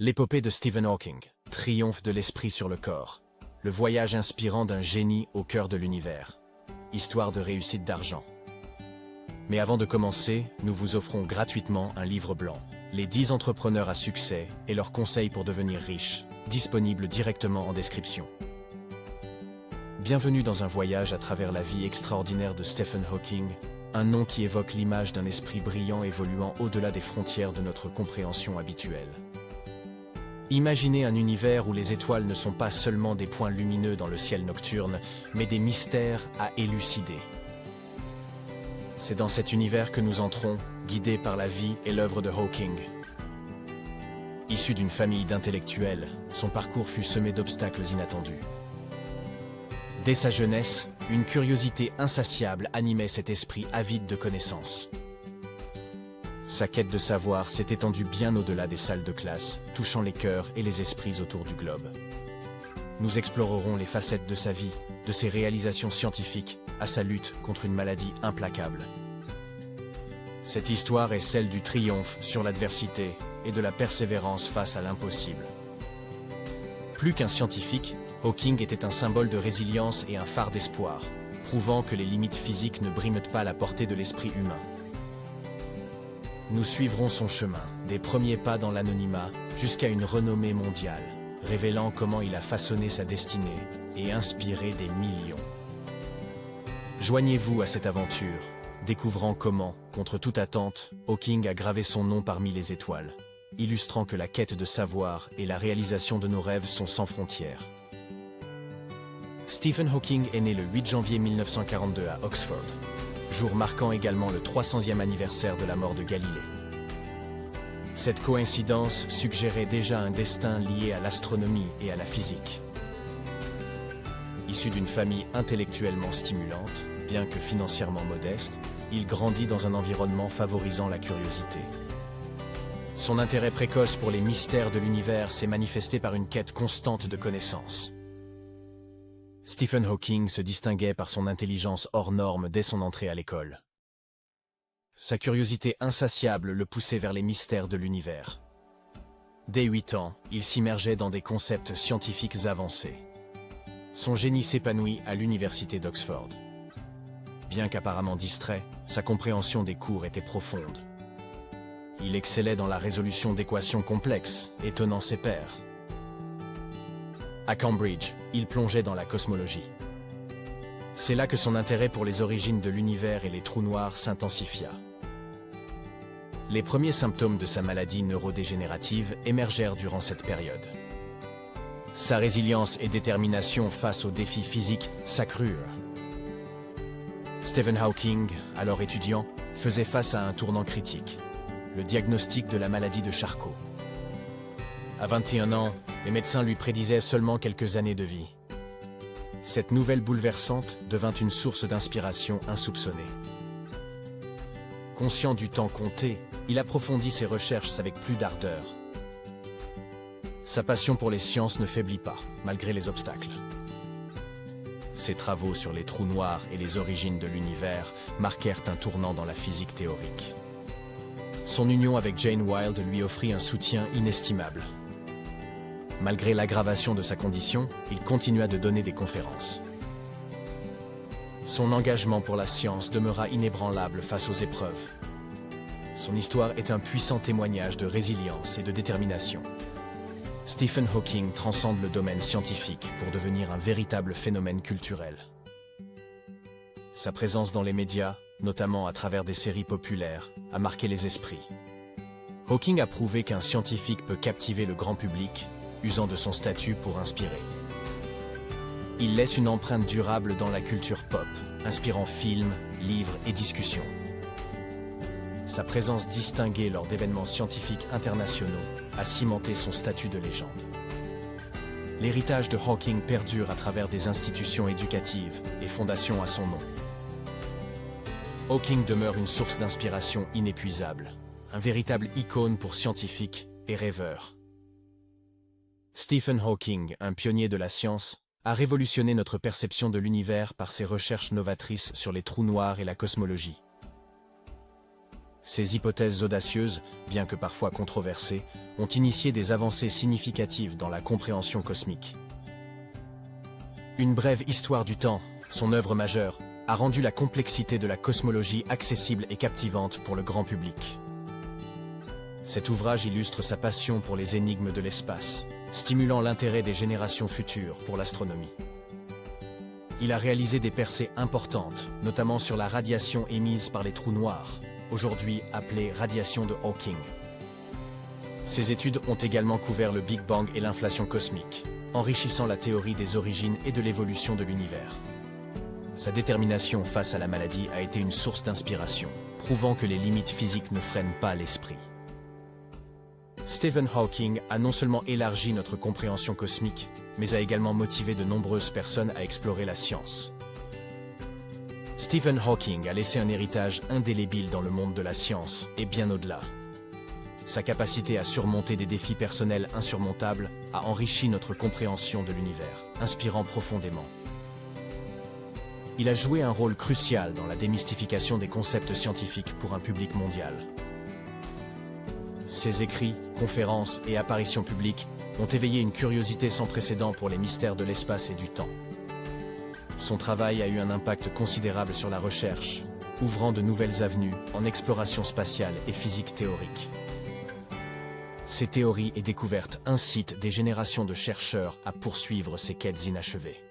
L'épopée de Stephen Hawking, triomphe de l'esprit sur le corps. Le voyage inspirant d'un génie au cœur de l'univers. Histoire de réussite d'argent. Mais avant de commencer, nous vous offrons gratuitement un livre blanc. Les 10 entrepreneurs à succès et leurs conseils pour devenir riches, disponible directement en description. Bienvenue dans un voyage à travers la vie extraordinaire de Stephen Hawking, un nom qui évoque l'image d'un esprit brillant évoluant au-delà des frontières de notre compréhension habituelle. Imaginez un univers où les étoiles ne sont pas seulement des points lumineux dans le ciel nocturne, mais des mystères à élucider. C'est dans cet univers que nous entrons, guidés par la vie et l'œuvre de Hawking. Issu d'une famille d'intellectuels, son parcours fut semé d'obstacles inattendus. Dès sa jeunesse, une curiosité insatiable animait cet esprit avide de connaissances. Sa quête de savoir s'est étendue bien au-delà des salles de classe, touchant les cœurs et les esprits autour du globe. Nous explorerons les facettes de sa vie, de ses réalisations scientifiques, à sa lutte contre une maladie implacable. Cette histoire est celle du triomphe sur l'adversité et de la persévérance face à l'impossible. Plus qu'un scientifique, Hawking était un symbole de résilience et un phare d'espoir, prouvant que les limites physiques ne briment pas la portée de l'esprit humain. Nous suivrons son chemin, des premiers pas dans l'anonymat jusqu'à une renommée mondiale, révélant comment il a façonné sa destinée et inspiré des millions. Joignez-vous à cette aventure, découvrant comment, contre toute attente, Hawking a gravé son nom parmi les étoiles, illustrant que la quête de savoir et la réalisation de nos rêves sont sans frontières. Stephen Hawking est né le 8 janvier 1942 à Oxford, jour marquant également le 300e anniversaire de la mort de Galilée. Cette coïncidence suggérait déjà un destin lié à l'astronomie et à la physique. Issu d'une famille intellectuellement stimulante, bien que financièrement modeste, il grandit dans un environnement favorisant la curiosité. Son intérêt précoce pour les mystères de l'univers s'est manifesté par une quête constante de connaissances. Stephen Hawking se distinguait par son intelligence hors norme dès son entrée à l'école. Sa curiosité insatiable le poussait vers les mystères de l'univers. Dès 8 ans, il s'immergeait dans des concepts scientifiques avancés. Son génie s'épanouit à l'université d'Oxford. Bien qu'apparemment distrait, sa compréhension des cours était profonde. Il excellait dans la résolution d'équations complexes, étonnant ses pairs. À Cambridge, il plongeait dans la cosmologie. C'est là que son intérêt pour les origines de l'univers et les trous noirs s'intensifia. Les premiers symptômes de sa maladie neurodégénérative émergèrent durant cette période. Sa résilience et détermination face aux défis physiques s'accrurent. Stephen Hawking, alors étudiant, faisait face à un tournant critique, le diagnostic de la maladie de Charcot. À 21 ans, les médecins lui prédisaient seulement quelques années de vie. Cette nouvelle bouleversante devint une source d'inspiration insoupçonnée. Conscient du temps compté, il approfondit ses recherches avec plus d'ardeur. Sa passion pour les sciences ne faiblit pas, malgré les obstacles. Ses travaux sur les trous noirs et les origines de l'univers marquèrent un tournant dans la physique théorique. Son union avec Jane Wilde lui offrit un soutien inestimable. Malgré l'aggravation de sa condition, il continua de donner des conférences. Son engagement pour la science demeura inébranlable face aux épreuves. Son histoire est un puissant témoignage de résilience et de détermination. Stephen Hawking transcende le domaine scientifique pour devenir un véritable phénomène culturel. Sa présence dans les médias, notamment à travers des séries populaires, a marqué les esprits. Hawking a prouvé qu'un scientifique peut captiver le grand public, usant de son statut pour inspirer. Il laisse une empreinte durable dans la culture pop, inspirant films, livres et discussions. Sa présence distinguée lors d'événements scientifiques internationaux a cimenté son statut de légende. L'héritage de Hawking perdure à travers des institutions éducatives et fondations à son nom. Hawking demeure une source d'inspiration inépuisable, un véritable icône pour scientifiques et rêveurs. Stephen Hawking, un pionnier de la science, a révolutionné notre perception de l'univers par ses recherches novatrices sur les trous noirs et la cosmologie. Ces hypothèses audacieuses, bien que parfois controversées, ont initié des avancées significatives dans la compréhension cosmique. Une brève histoire du temps, son œuvre majeure, a rendu la complexité de la cosmologie accessible et captivante pour le grand public. Cet ouvrage illustre sa passion pour les énigmes de l'espace, stimulant l'intérêt des générations futures pour l'astronomie. Il a réalisé des percées importantes, notamment sur la radiation émise par les trous noirs, aujourd'hui appelée radiation de Hawking. Ses études ont également couvert le Big Bang et l'inflation cosmique, enrichissant la théorie des origines et de l'évolution de l'univers. Sa détermination face à la maladie a été une source d'inspiration, prouvant que les limites physiques ne freinent pas l'esprit. Stephen Hawking a non seulement élargi notre compréhension cosmique, mais a également motivé de nombreuses personnes à explorer la science. Stephen Hawking a laissé un héritage indélébile dans le monde de la science, et bien au-delà. Sa capacité à surmonter des défis personnels insurmontables a enrichi notre compréhension de l'univers, inspirant profondément. Il a joué un rôle crucial dans la démystification des concepts scientifiques pour un public mondial. Ses écrits, conférences et apparitions publiques ont éveillé une curiosité sans précédent pour les mystères de l'espace et du temps. Son travail a eu un impact considérable sur la recherche, ouvrant de nouvelles avenues en exploration spatiale et physique théorique. Ses théories et découvertes incitent des générations de chercheurs à poursuivre ces quêtes inachevées.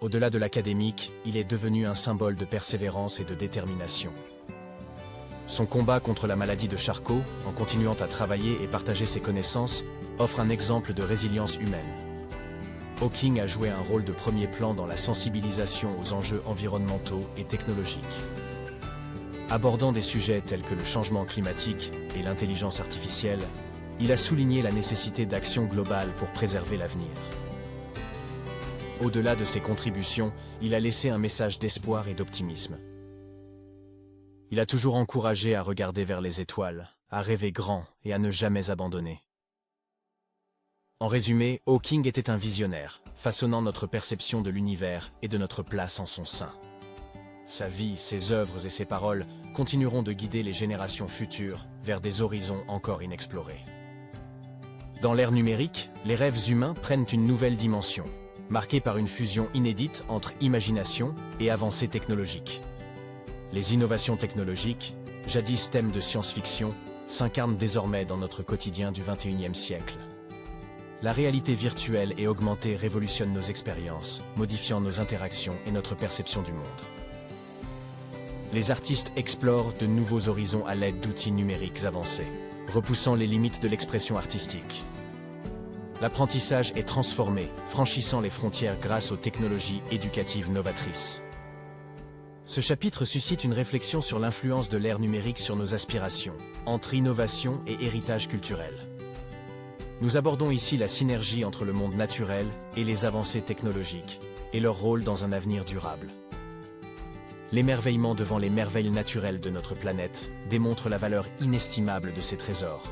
Au-delà de l'académique, il est devenu un symbole de persévérance et de détermination. Son combat contre la maladie de Charcot, en continuant à travailler et partager ses connaissances, offre un exemple de résilience humaine. Hawking a joué un rôle de premier plan dans la sensibilisation aux enjeux environnementaux et technologiques. Abordant des sujets tels que le changement climatique et l'intelligence artificielle, il a souligné la nécessité d'action globale pour préserver l'avenir. Au-delà de ses contributions, il a laissé un message d'espoir et d'optimisme. Il a toujours encouragé à regarder vers les étoiles, à rêver grand et à ne jamais abandonner. En résumé, Hawking était un visionnaire, façonnant notre perception de l'univers et de notre place en son sein. Sa vie, ses œuvres et ses paroles continueront de guider les générations futures vers des horizons encore inexplorés. Dans l'ère numérique, les rêves humains prennent une nouvelle dimension, marquée par une fusion inédite entre imagination et avancée technologique. Les innovations technologiques, jadis thèmes de science-fiction, s'incarnent désormais dans notre quotidien du XXIe siècle. La réalité virtuelle et augmentée révolutionne nos expériences, modifiant nos interactions et notre perception du monde. Les artistes explorent de nouveaux horizons à l'aide d'outils numériques avancés, repoussant les limites de l'expression artistique. L'apprentissage est transformé, franchissant les frontières grâce aux technologies éducatives novatrices. Ce chapitre suscite une réflexion sur l'influence de l'ère numérique sur nos aspirations, entre innovation et héritage culturel. Nous abordons ici la synergie entre le monde naturel et les avancées technologiques, et leur rôle dans un avenir durable. L'émerveillement devant les merveilles naturelles de notre planète démontre la valeur inestimable de ces trésors.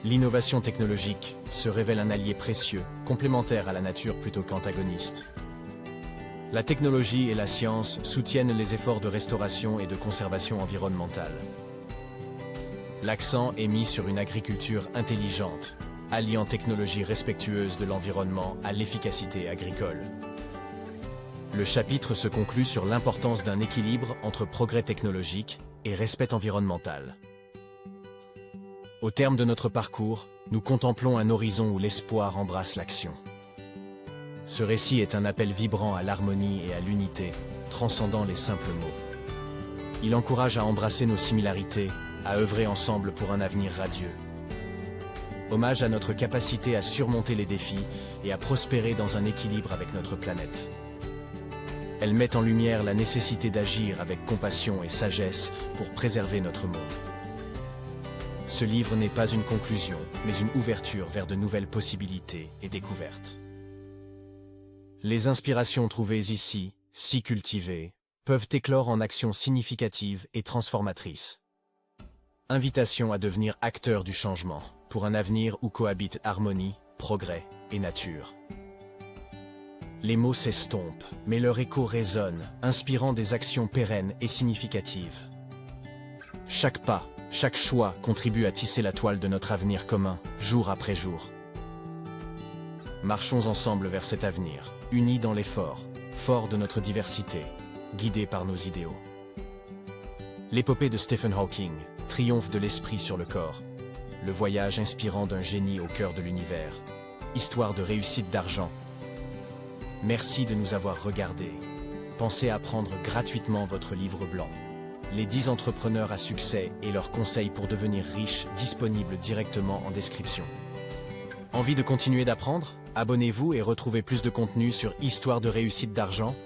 L'innovation technologique se révèle un allié précieux, complémentaire à la nature plutôt qu'antagoniste. La technologie et la science soutiennent les efforts de restauration et de conservation environnementale. L'accent est mis sur une agriculture intelligente, alliant technologie respectueuse de l'environnement à l'efficacité agricole. Le chapitre se conclut sur l'importance d'un équilibre entre progrès technologique et respect environnemental. Au terme de notre parcours, nous contemplons un horizon où l'espoir embrasse l'action. Ce récit est un appel vibrant à l'harmonie et à l'unité, transcendant les simples mots. Il encourage à embrasser nos similarités, à œuvrer ensemble pour un avenir radieux. Hommage à notre capacité à surmonter les défis et à prospérer dans un équilibre avec notre planète. Elle met en lumière la nécessité d'agir avec compassion et sagesse pour préserver notre monde. Ce livre n'est pas une conclusion, mais une ouverture vers de nouvelles possibilités et découvertes. Les inspirations trouvées ici, si cultivées, peuvent éclore en actions significatives et transformatrices. Invitation à devenir acteur du changement, pour un avenir où cohabitent harmonie, progrès et nature. Les mots s'estompent, mais leur écho résonne, inspirant des actions pérennes et significatives. Chaque pas, chaque choix contribue à tisser la toile de notre avenir commun, jour après jour. Marchons ensemble vers cet avenir, unis dans l'effort, forts de notre diversité, guidés par nos idéaux. L'épopée de Stephen Hawking, triomphe de l'esprit sur le corps. Le voyage inspirant d'un génie au cœur de l'univers. Histoire de réussite d'argent. Merci de nous avoir regardés. Pensez à prendre gratuitement votre livre blanc. Les 10 entrepreneurs à succès et leurs conseils pour devenir riches disponibles directement en description. Envie de continuer d'apprendre? Abonnez-vous et retrouvez plus de contenu sur Histoire de réussite d'argent.